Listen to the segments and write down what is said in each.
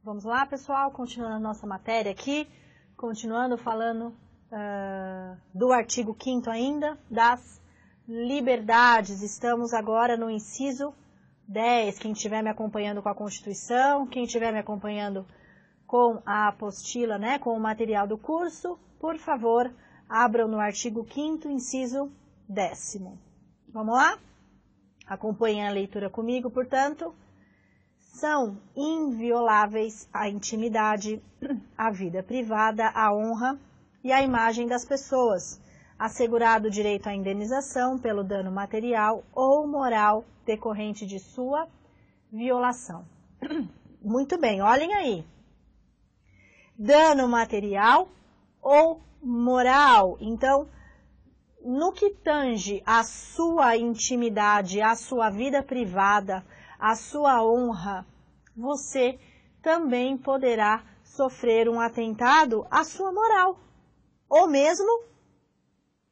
Vamos lá, pessoal, continuando a nossa matéria aqui, continuando falando do artigo 5º ainda, das liberdades. Estamos agora no inciso 10, quem estiver me acompanhando com a Constituição, quem estiver me acompanhando com a apostila, né, com o material do curso, por favor, abram no artigo 5º, inciso 10º. Vamos lá? Acompanhem a leitura comigo, portanto. São invioláveis a intimidade, a vida privada, a honra e a imagem das pessoas, assegurado o direito à indenização pelo dano material ou moral decorrente de sua violação. Muito bem, olhem aí. Dano material ou moral. Então, no que tange a sua intimidade, a sua vida privada, a sua honra, você também poderá sofrer um atentado à sua moral, ou mesmo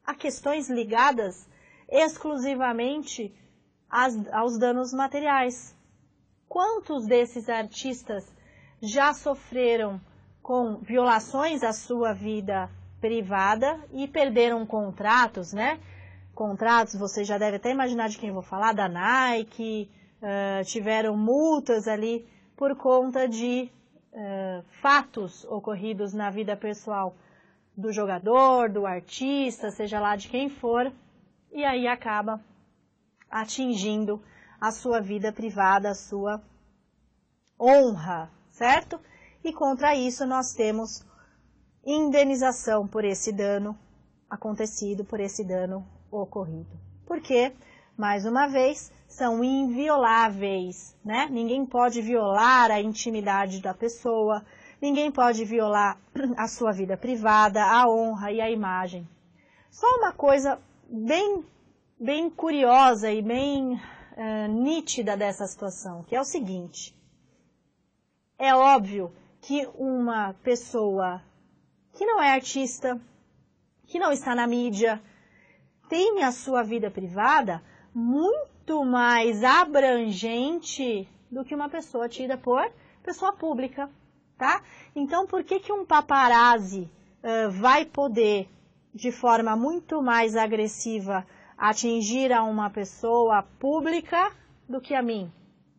a questões ligadas exclusivamente aos danos materiais. Quantos desses artistas já sofreram com violações à sua vida privada e perderam contratos, né? Contratos, você já deve até imaginar de quem eu vou falar, da Nike, tiveram multas ali por conta de fatos ocorridos na vida pessoal do jogador, do artista, seja lá de quem for, e aí acaba atingindo a sua vida privada, a sua honra, certo? E contra isso nós temos indenização por esse dano acontecido, por esse dano ocorrido. Por quê? Mais uma vez, são invioláveis, né? Ninguém pode violar a intimidade da pessoa, ninguém pode violar a sua vida privada, a honra e a imagem. Só uma coisa bem curiosa e bem nítida dessa situação, que é o seguinte: é óbvio que uma pessoa que não é artista, que não está na mídia, tem a sua vida privada muito mais abrangente do que uma pessoa tida por pessoa pública, tá? Então, por que um paparazzi vai poder, de forma muito mais agressiva, atingir a uma pessoa pública do que a mim,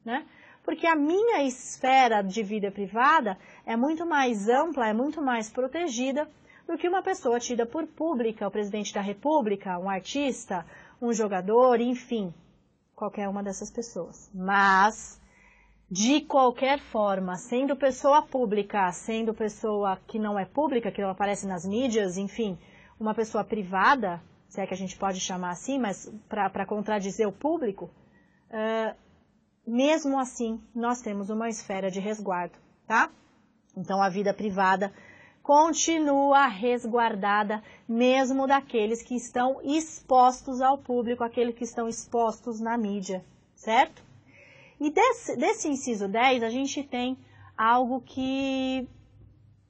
né? Porque a minha esfera de vida privada é muito mais ampla, é muito mais protegida do que uma pessoa tida por pública, o presidente da república, um artista, um jogador, enfim, qualquer uma dessas pessoas. Mas, de qualquer forma, sendo pessoa pública, sendo pessoa que não é pública, que não aparece nas mídias, enfim, uma pessoa privada, se é que a gente pode chamar assim, mas para contradizer o público, mesmo assim, nós temos uma esfera de resguardo, tá? Então, a vida privada continua resguardada, mesmo daqueles que estão expostos ao público, aqueles que estão expostos na mídia, certo? E desse inciso 10, a gente tem algo que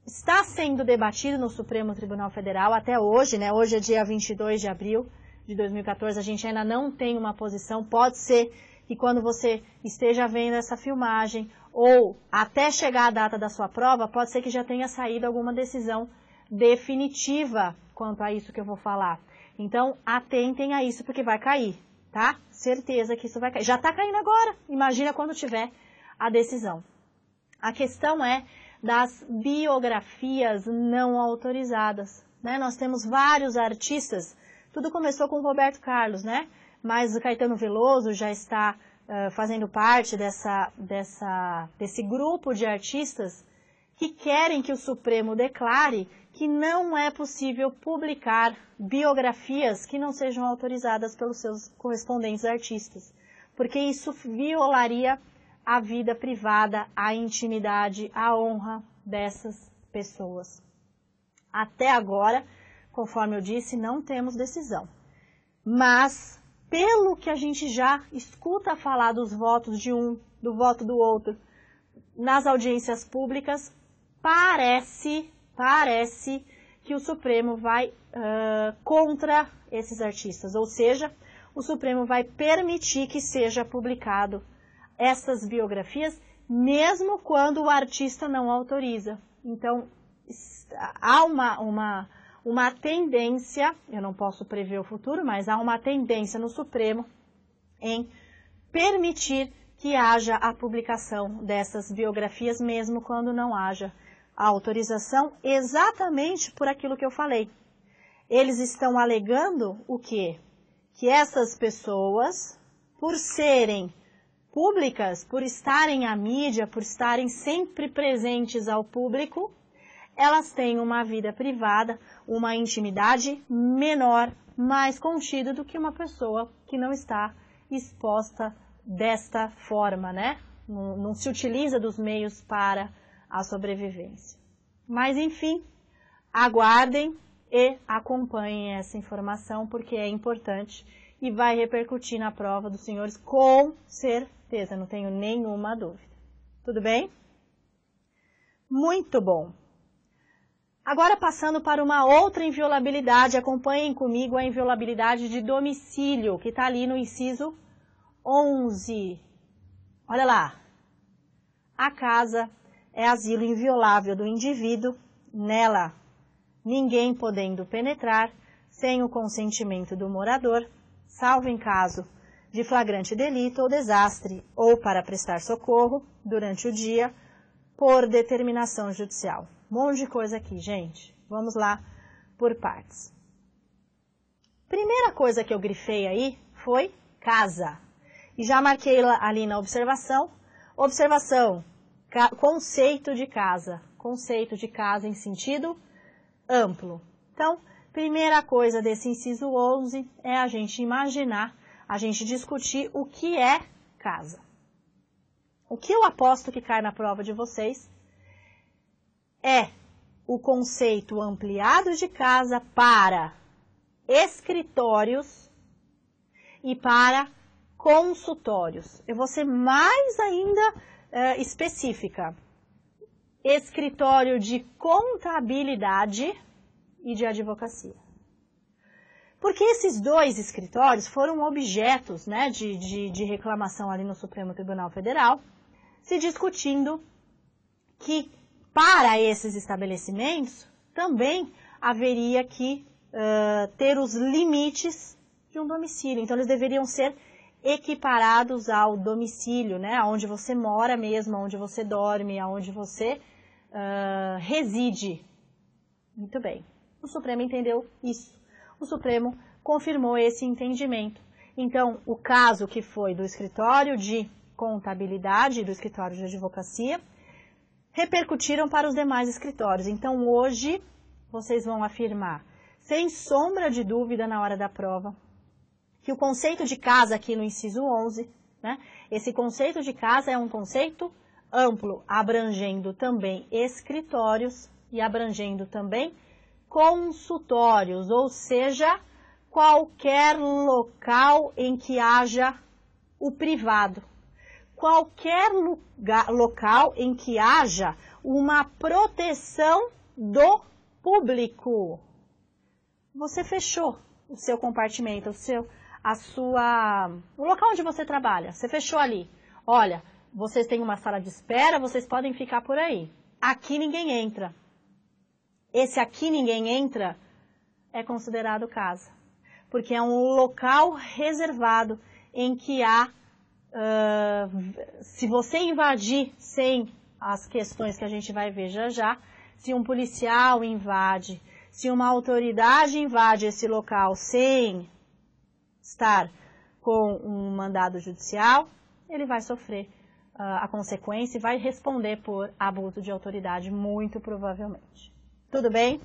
está sendo debatido no Supremo Tribunal Federal até hoje, né? Hoje é dia 22 de abril de 2014, a gente ainda não tem uma posição. Pode ser que quando você esteja vendo essa filmagem, ou até chegar a data da sua prova, pode ser que já tenha saído alguma decisão definitiva quanto a isso que eu vou falar. Então, atentem a isso, porque vai cair, tá? Certeza que isso vai cair. Já está caindo agora, imagina quando tiver a decisão. A questão é das biografias não autorizadas, né? Nós temos vários artistas, tudo começou com o Roberto Carlos, né? Mas o Caetano Veloso já está fazendo parte desse grupo de artistas que querem que o Supremo declare que não é possível publicar biografias que não sejam autorizadas pelos seus correspondentes artistas, porque isso violaria a vida privada, a intimidade, a honra dessas pessoas. Até agora, conforme eu disse, não temos decisão, mas pelo que a gente já escuta falar dos votos de um, do voto do outro, nas audiências públicas, parece que o Supremo vai contra esses artistas, ou seja, o Supremo vai permitir que seja publicado essas biografias mesmo quando o artista não autoriza. Então, há uma tendência, eu não posso prever o futuro, mas há uma tendência no Supremo em permitir que haja a publicação dessas biografias, mesmo quando não haja a autorização, exatamente por aquilo que eu falei. Eles estão alegando o quê? Que essas pessoas, por serem públicas, por estarem à mídia, por estarem sempre presentes ao público, elas têm uma vida privada, uma intimidade menor, mais contida do que uma pessoa que não está exposta desta forma, né? Não se utiliza dos meios para a sobrevivência. Mas, enfim, aguardem e acompanhem essa informação, porque é importante e vai repercutir na prova dos senhores com certeza, não tenho nenhuma dúvida. Tudo bem? Muito bom. Agora passando para uma outra inviolabilidade, acompanhem comigo a inviolabilidade de domicílio, que está ali no inciso 11. Olha lá. A casa é asilo inviolável do indivíduo, nela ninguém podendo penetrar sem o consentimento do morador, salvo em caso de flagrante delito ou desastre, ou para prestar socorro durante o dia, por determinação judicial. Um monte de coisa aqui, gente. Vamos lá por partes. Primeira coisa que eu grifei aí foi casa. E já marquei ali na observação. Observação, conceito de casa. Conceito de casa em sentido amplo. Então, primeira coisa desse inciso 11 é a gente imaginar, a gente discutir o que é casa. O que eu aposto que cai na prova de vocês é o conceito ampliado de casa para escritórios e para consultórios. Eu vou ser mais ainda específica. Escritório de contabilidade e de advocacia. Porque esses dois escritórios foram objetos, né, de reclamação ali no Supremo Tribunal Federal, se discutindo que para esses estabelecimentos também haveria que ter os limites de um domicílio. Então, eles deveriam ser equiparados ao domicílio, né, onde você mora mesmo, onde você dorme, onde você reside. Muito bem. O Supremo entendeu isso. O Supremo confirmou esse entendimento. Então, o caso que foi do escritório de contabilidade e do escritório de advocacia repercutiram para os demais escritórios. Então, hoje, vocês vão afirmar, sem sombra de dúvida na hora da prova, que o conceito de casa aqui no inciso 11, né, esse conceito de casa é um conceito amplo, abrangendo também escritórios e abrangendo também consultórios, ou seja, qualquer local em que haja o privado. Qualquer local em que haja uma proteção do público. Você fechou o seu compartimento, o local onde você trabalha, você fechou ali. Olha, vocês têm uma sala de espera, vocês podem ficar por aí. Aqui ninguém entra. Esse aqui ninguém entra é considerado casa, porque é um local reservado em que há, se você invadir sem as questões que a gente vai ver já já, se um policial invade, se uma autoridade invade esse local sem estar com um mandado judicial, ele vai sofrer a consequência e vai responder por abuso de autoridade, muito provavelmente. Tudo bem?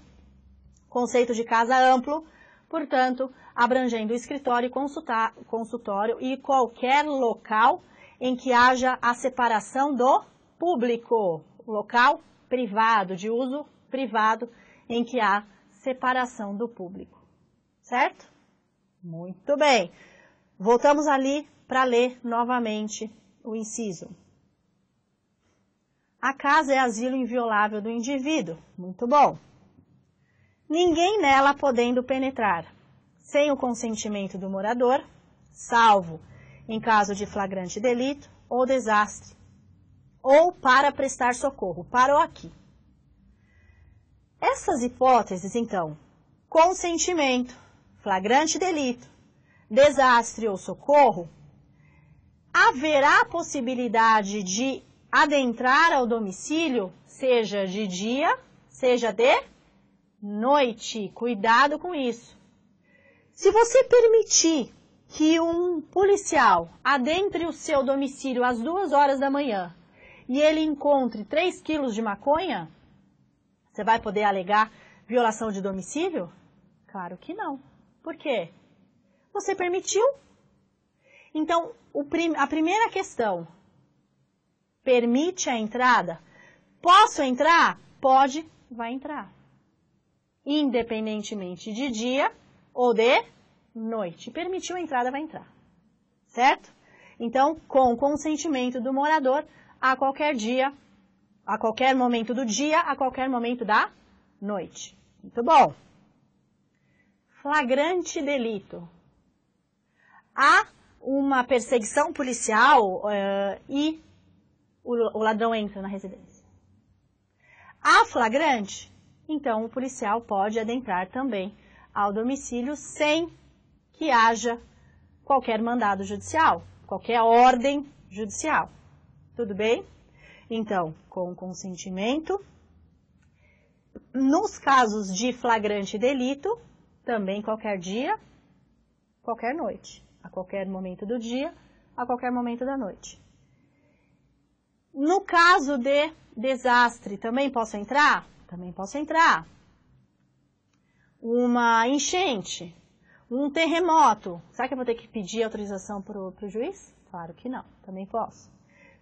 Conceito de casa amplo, portanto, abrangendo escritório e consultório e qualquer local em que haja a separação do público, local privado, de uso privado, em que há separação do público. Certo? Muito bem. Voltamos ali para ler novamente o inciso. A casa é asilo inviolável do indivíduo. Muito bom. Ninguém nela podendo penetrar, sem o consentimento do morador, salvo em caso de flagrante delito ou desastre, ou para prestar socorro. Parou aqui. Essas hipóteses, então, consentimento, flagrante delito, desastre ou socorro, haverá possibilidade de adentrar ao domicílio, seja de dia, seja de noite. Cuidado com isso. Se você permitir que um policial adentre o seu domicílio às 2 horas da manhã e ele encontre 3 quilos de maconha, você vai poder alegar violação de domicílio? Claro que não. Por quê? Você permitiu. Então, a primeira questão, permite a entrada? Posso entrar? Pode, vai entrar. Independentemente de dia ou de noite. Permitiu a entrada, vai entrar. Certo? Então, com consentimento do morador, a qualquer dia, a qualquer momento do dia, a qualquer momento da noite. Muito bom. Flagrante delito. Há uma perseguição policial e o ladrão entra na residência. Há flagrante? Então, o policial pode adentrar também ao domicílio sem que haja qualquer mandado judicial, qualquer ordem judicial. Tudo bem? Então, com consentimento. Nos casos de flagrante delito, também qualquer dia, qualquer noite. A qualquer momento do dia, a qualquer momento da noite. No caso de desastre, também posso entrar? Também posso entrar. Uma enchente, um terremoto. Será que eu vou ter que pedir autorização para o juiz? Claro que não, também posso.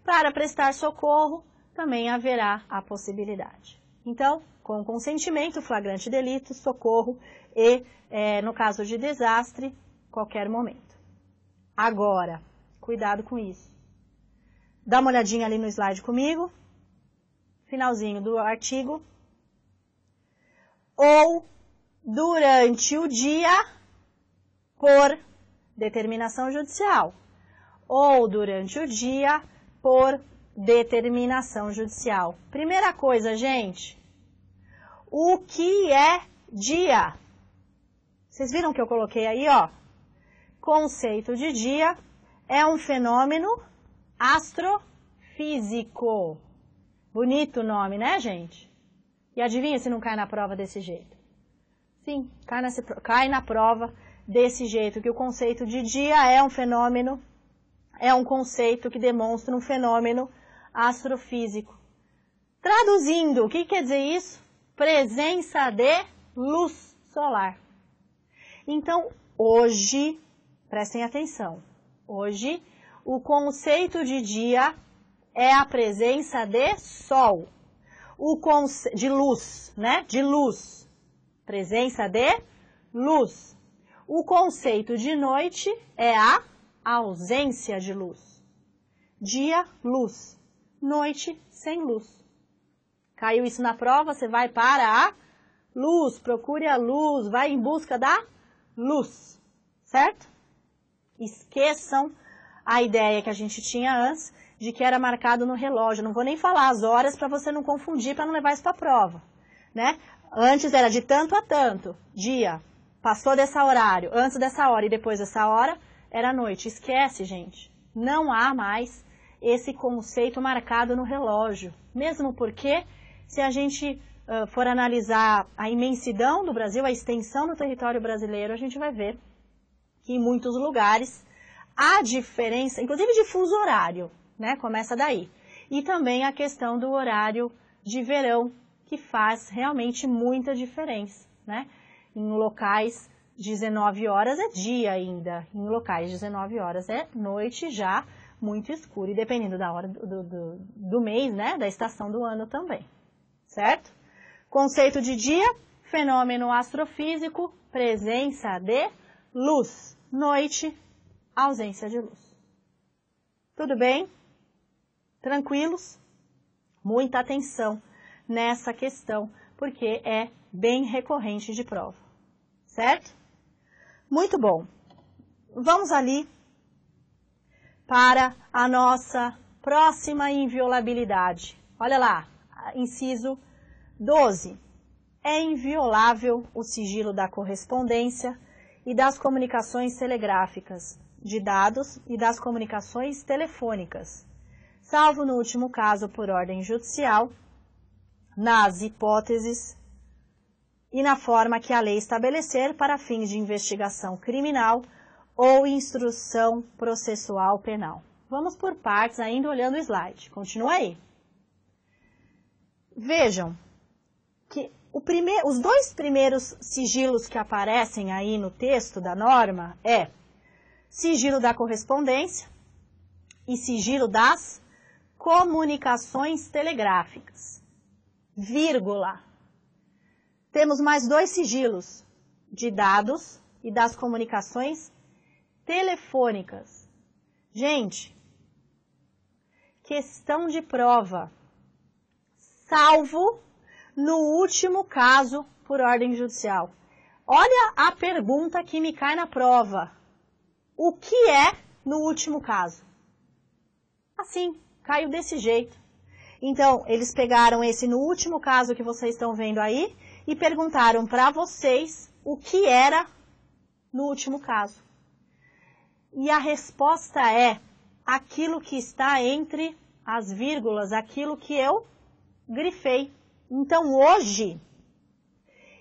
Para prestar socorro, também haverá a possibilidade. Então, com consentimento, flagrante delito, socorro e, no caso de desastre, qualquer momento. Agora, cuidado com isso. Dá uma olhadinha ali no slide comigo. Finalzinho do artigo. Ou durante o dia por determinação judicial. Ou durante o dia por determinação judicial. Primeira coisa, gente. O que é dia? Vocês viram que eu coloquei aí, ó? Conceito de dia é um fenômeno astrofísico. Bonito o nome, né, gente? E adivinha se não cai na prova desse jeito? Sim, cai na prova desse jeito, que o conceito de dia é um fenômeno, é um conceito que demonstra um fenômeno astrofísico. Traduzindo, o que quer dizer isso? Presença de luz solar. Então, hoje, prestem atenção, hoje o conceito de dia é a presença de sol, de luz, né? De luz, presença de luz. O conceito de noite é a ausência de luz. Dia, luz. Noite, sem luz. Caiu isso na prova, você vai para a luz, procure a luz, vai em busca da luz, certo? Esqueçam a ideia que a gente tinha antes de que era marcado no relógio. Não vou nem falar as horas para você não confundir, para não levar isso para a prova, né? Antes era de tanto a tanto, dia, passou desse horário, antes dessa hora e depois dessa hora, era noite. Esquece, gente. Não há mais esse conceito marcado no relógio. Mesmo porque, se a gente for analisar a imensidão do Brasil, a extensão do território brasileiro, a gente vai ver que em muitos lugares há diferença, inclusive de fuso horário, né? Começa daí. E também a questão do horário de verão, que faz realmente muita diferença, né? Em locais 19 horas é dia ainda, em locais 19 horas é noite já muito escuro, e dependendo da hora do mês, né? Da estação do ano também, certo? Conceito de dia, fenômeno astrofísico, presença de luz. Noite, ausência de luz. Tudo bem? Tranquilos? Muita atenção nessa questão, porque é bem recorrente de prova. Certo? Muito bom. Vamos ali para a nossa Próxima inviolabilidade. Olha lá, inciso 12. É inviolável o sigilo da correspondência e das comunicações telegráficas, de dados e das comunicações telefônicas, salvo no último caso por ordem judicial, nas hipóteses e na forma que a lei estabelecer para fins de investigação criminal ou instrução processual penal. Vamos por partes, ainda olhando o slide. Continua aí. Vejam que os dois primeiros sigilos que aparecem aí no texto da norma é sigilo da correspondência e sigilo das comunicações telegráficas. Vírgula. Temos mais dois sigilos, de dados e das comunicações telefônicas. Gente, questão de prova, salvo no último caso por ordem judicial. Olha a pergunta que me cai na prova. O que é no último caso? Assim, caiu desse jeito. Então, eles pegaram esse no último caso que vocês estão vendo aí e perguntaram para vocês o que era no último caso. E a resposta é aquilo que está entre as vírgulas, aquilo que eu grifei. Então, hoje,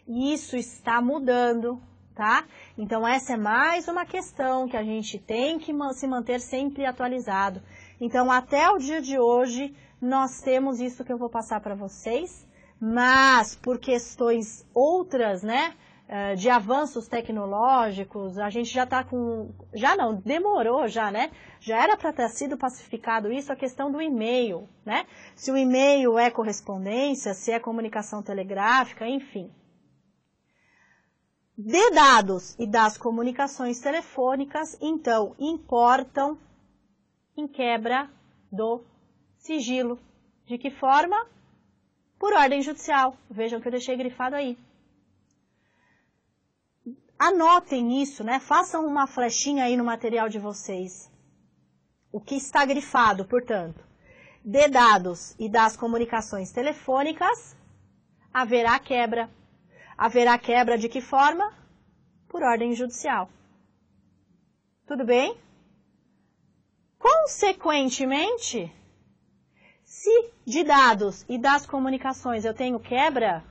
isso está mudando, tá? Então, essa é mais uma questão que a gente tem que se manter sempre atualizado. Então, até o dia de hoje, nós temos isso que eu vou passar para vocês, mas por questões outras, né, de avanços tecnológicos, a gente já está com... Já não, demorou já, né? Já era para ter sido pacificado isso, a questão do e-mail, né? Se o e-mail é correspondência, se é comunicação telegráfica, enfim. De dados e das comunicações telefônicas, então, importam em quebra do sigilo. De que forma? Por ordem judicial. Vejam que eu deixei grifado aí. Anotem isso, né? Façam uma flechinha aí no material de vocês. O que está grifado, portanto, de dados e das comunicações telefônicas, haverá quebra. Haverá quebra de que forma? Por ordem judicial. Tudo bem? Consequentemente, se de dados e das comunicações eu tenho quebra,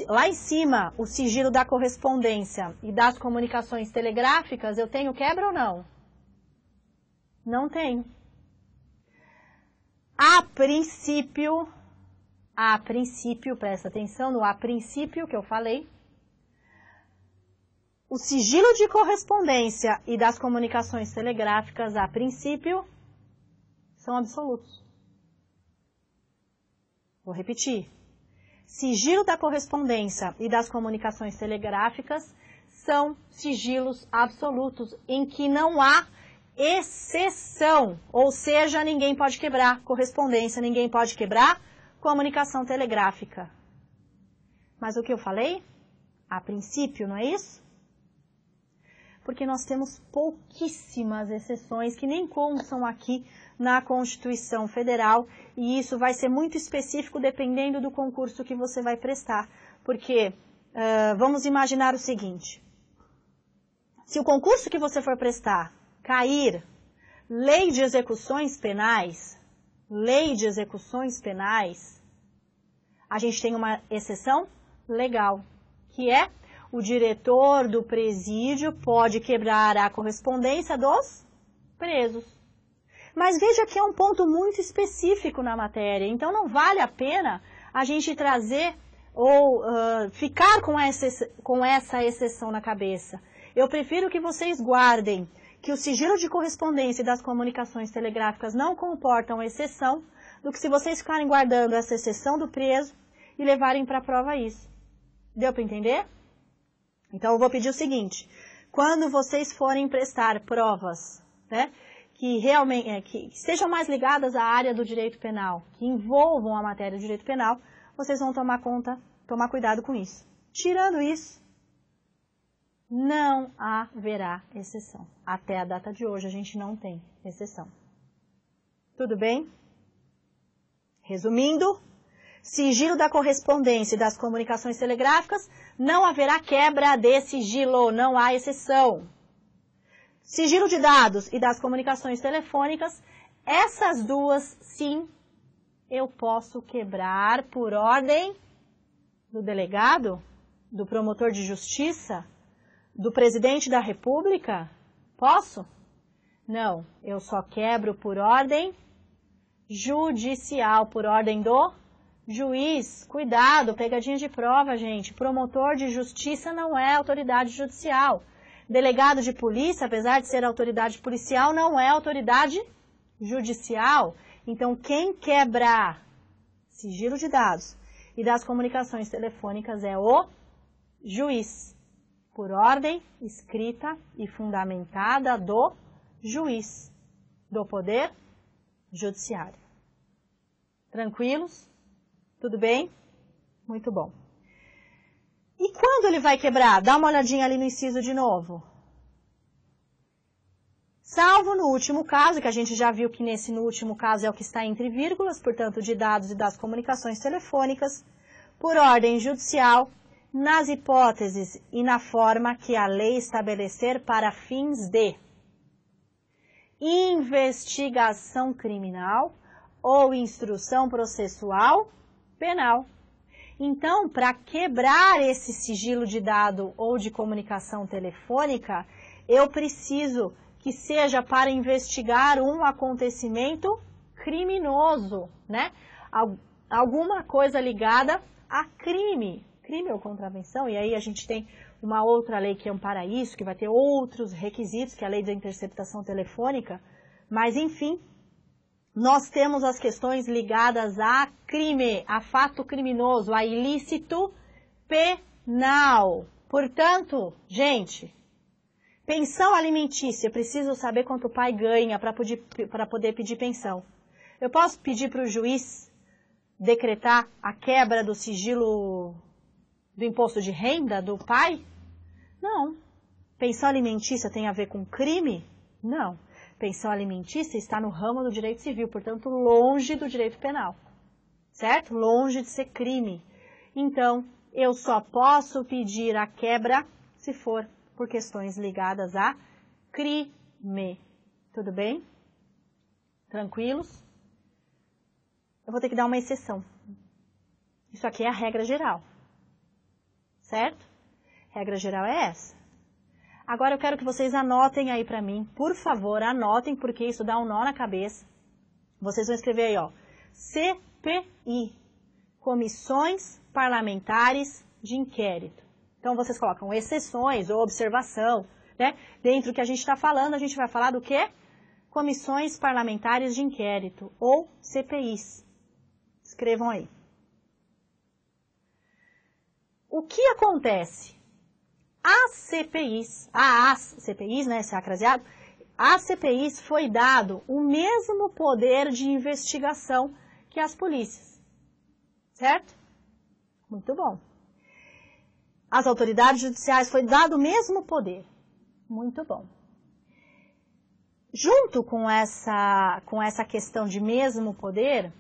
lá em cima, o sigilo da correspondência e das comunicações telegráficas, eu tenho quebra ou não? Não tenho. A princípio, presta atenção no a princípio que eu falei, o sigilo de correspondência e das comunicações telegráficas, a princípio, são absolutos. Vou repetir. Sigilo da correspondência e das comunicações telegráficas são sigilos absolutos, em que não há exceção, ou seja, ninguém pode quebrar correspondência, ninguém pode quebrar comunicação telegráfica. Mas o que eu falei? A princípio, não é isso? Porque nós temos pouquíssimas exceções que nem constam aqui na Constituição Federal, e isso vai ser muito específico dependendo do concurso que você vai prestar. Porque, vamos imaginar o seguinte, se o concurso que você for prestar cair lei de execuções penais, a gente tem uma exceção legal, que é o diretor do presídio pode quebrar a correspondência dos presos. Mas veja que é um ponto muito específico na matéria, então não vale a pena a gente trazer ou ficar com essa exceção na cabeça. Eu prefiro que vocês guardem que o sigilo de correspondência e das comunicações telegráficas não comportam exceção, do que se vocês ficarem guardando essa exceção do preso e levarem para a prova isso. Deu para entender? Então, eu vou pedir o seguinte, quando vocês forem prestar provas, né, que realmente que sejam mais ligadas à área do direito penal, que envolvam a matéria do direito penal, vocês vão tomar cuidado com isso. Tirando isso, não haverá exceção. Até a data de hoje, a gente não tem exceção. Tudo bem? Resumindo, sigilo da correspondência e das comunicações telegráficas, não haverá quebra de sigilo, não há exceção. Sigilo de dados e das comunicações telefônicas, essas duas, sim, eu posso quebrar por ordem do delegado, do promotor de justiça, do presidente da República? Posso? Não, eu só quebro por ordem judicial, por ordem do juiz. Cuidado, pegadinha de prova, gente. Promotor de justiça não é autoridade judicial. Delegado de polícia, apesar de ser autoridade policial, não é autoridade judicial. Então, quem quebra sigilo de dados e das comunicações telefônicas é o juiz, por ordem escrita e fundamentada do juiz, do Poder Judiciário. Tranquilos? Tudo bem? Muito bom. E quando ele vai quebrar? Dá uma olhadinha ali no inciso de novo. Salvo no último caso, que a gente já viu que no último caso é o que está entre vírgulas, portanto, de dados e das comunicações telefônicas, por ordem judicial, nas hipóteses e na forma que a lei estabelecer para fins de investigação criminal ou instrução processual penal. Então, para quebrar esse sigilo de dado ou de comunicação telefônica, eu preciso que seja para investigar um acontecimento criminoso, né? Alguma coisa ligada a crime ou contravenção, e aí a gente tem uma outra lei que ampara isso, que vai ter outros requisitos, que é a lei da interceptação telefônica, mas enfim, nós temos as questões ligadas a crime, a fato criminoso, a ilícito penal. Portanto, gente, pensão alimentícia, preciso saber quanto o pai ganha para poder pedir pensão. Eu posso pedir para o juiz decretar a quebra do sigilo do imposto de renda do pai? Não. Pensão alimentícia tem a ver com crime? Não. Pensão alimentícia está no ramo do direito civil, portanto, longe do direito penal. Certo? Longe de ser crime. Então, eu só posso pedir a quebra se for por questões ligadas a crime. Tudo bem? Tranquilos? Eu vou ter que dar uma exceção. Isso aqui é a regra geral. Certo? Regra geral é essa. Agora eu quero que vocês anotem aí para mim, por favor, anotem, porque isso dá um nó na cabeça. Vocês vão escrever aí, ó, CPI, Comissões Parlamentares de Inquérito. Então vocês colocam exceções ou observação, né? Dentro do que a gente está falando, a gente vai falar do quê? Comissões Parlamentares de Inquérito, ou CPIs. Escrevam aí. O que acontece? As CPIs, né, esse acraseado, às CPIs foi dado o mesmo poder de investigação que as polícias, certo? Muito bom. Às autoridades judiciais foi dado o mesmo poder, muito bom. Junto com essa questão de mesmo poder,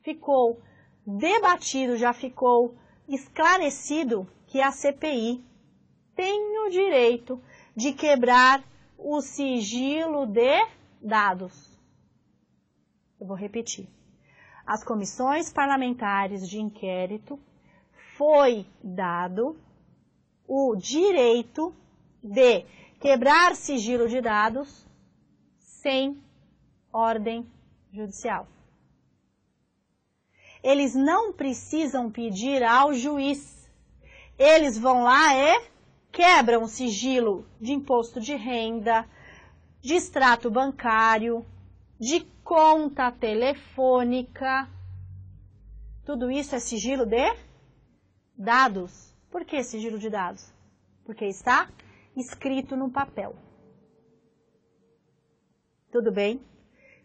ficou debatido, já ficou esclarecido que a CPI tem o direito de quebrar o sigilo de dados. Eu vou repetir. As comissões parlamentares de inquérito foi dado o direito de quebrar sigilo de dados sem ordem judicial. Eles não precisam pedir ao juiz. Eles vão lá e quebram o sigilo de imposto de renda, de extrato bancário, de conta telefônica. Tudo isso é sigilo de dados. Por que sigilo de dados? Porque está escrito no papel. Tudo bem?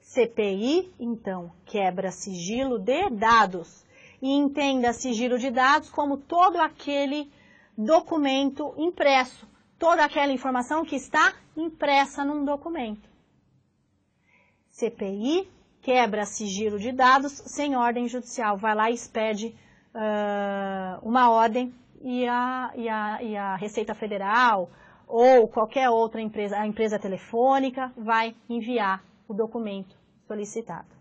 CPI, então, quebra sigilo de dados. E entenda sigilo de dados como todo aquele documento impresso, toda aquela informação que está impressa num documento. CPI quebra sigilo de dados sem ordem judicial. Vai lá e expede uma ordem e a Receita Federal ou qualquer outra empresa, a empresa telefônica, vai enviar o documento solicitado.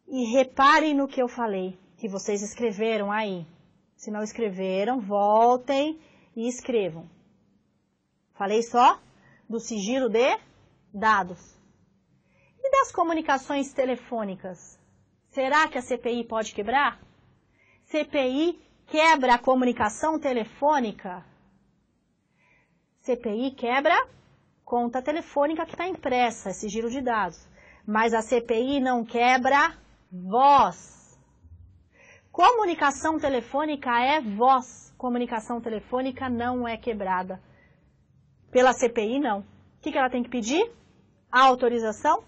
E reparem no que eu falei, que vocês escreveram aí. Se não escreveram, voltem e escrevam. Falei só do sigilo de dados. E das comunicações telefônicas? Será que a CPI pode quebrar? CPI quebra a comunicação telefônica? CPI quebra conta telefônica que está impressa, é sigilo de dados. Mas a CPI não quebra voz. Comunicação telefônica é voz. Comunicação telefônica não é quebrada. Pela CPI, não. O que ela tem que pedir? A autorização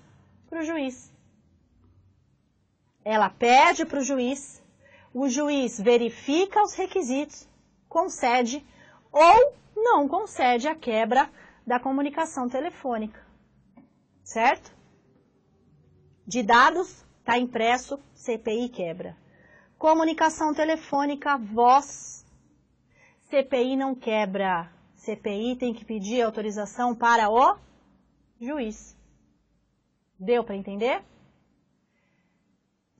para o juiz. Ela pede para o juiz verifica os requisitos, concede ou não concede a quebra da comunicação telefônica. Certo? De dados, está impresso, CPI quebra. Comunicação telefônica, voz, CPI não quebra. CPI tem que pedir autorização para o juiz. Deu para entender?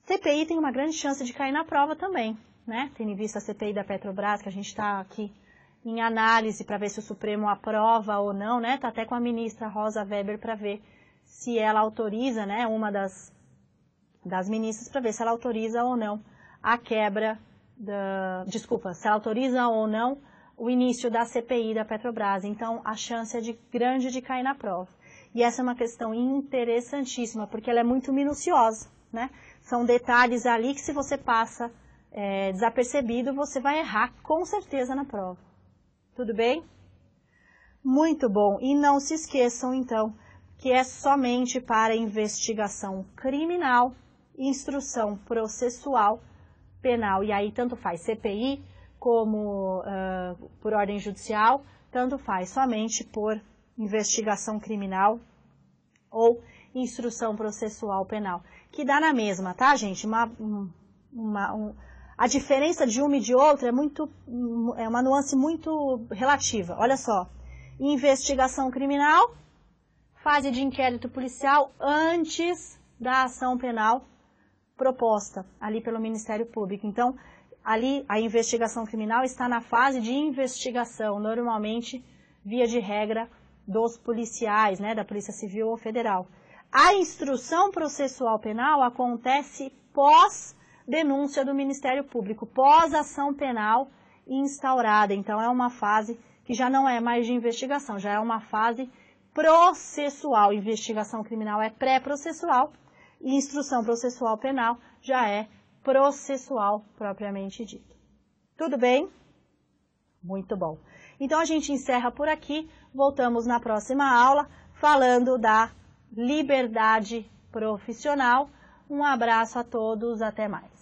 CPI tem uma grande chance de cair na prova também, né? Tendo em vista a CPI da Petrobras, que a gente está aqui em análise para ver se o Supremo aprova ou não, né? Está até com a ministra Rosa Weber para ver se ela autoriza, né? Uma das ministras para ver se ela autoriza ou não a quebra se ela autoriza ou não o início da CPI da Petrobras. Então, a chance é grande de cair na prova. E essa é uma questão interessantíssima, porque ela é muito minuciosa, né? São detalhes ali que se você passa desapercebido, você vai errar com certeza na prova. Tudo bem? Muito bom. E não se esqueçam, então, que é somente para investigação criminal, instrução processual penal. E aí tanto faz CPI como por ordem judicial, tanto faz somente por investigação criminal ou instrução processual penal. Que dá na mesma, tá, gente? A diferença de uma e de outra é uma nuance muito relativa. Olha só, investigação criminal, fase de inquérito policial antes da ação penal proposta ali pelo Ministério Público. Então, ali a investigação criminal está na fase de investigação, normalmente, via de regra, dos policiais, né, da Polícia Civil ou Federal. A instrução processual penal acontece pós-denúncia do Ministério Público, pós-ação penal instaurada. Então, é uma fase que já não é mais de investigação, já é uma fase processual. Investigação criminal é pré-processual e instrução processual penal já é processual propriamente dito. Tudo bem? Muito bom. Então, a gente encerra por aqui. Voltamos na próxima aula falando da liberdade profissional. Um abraço a todos, até mais.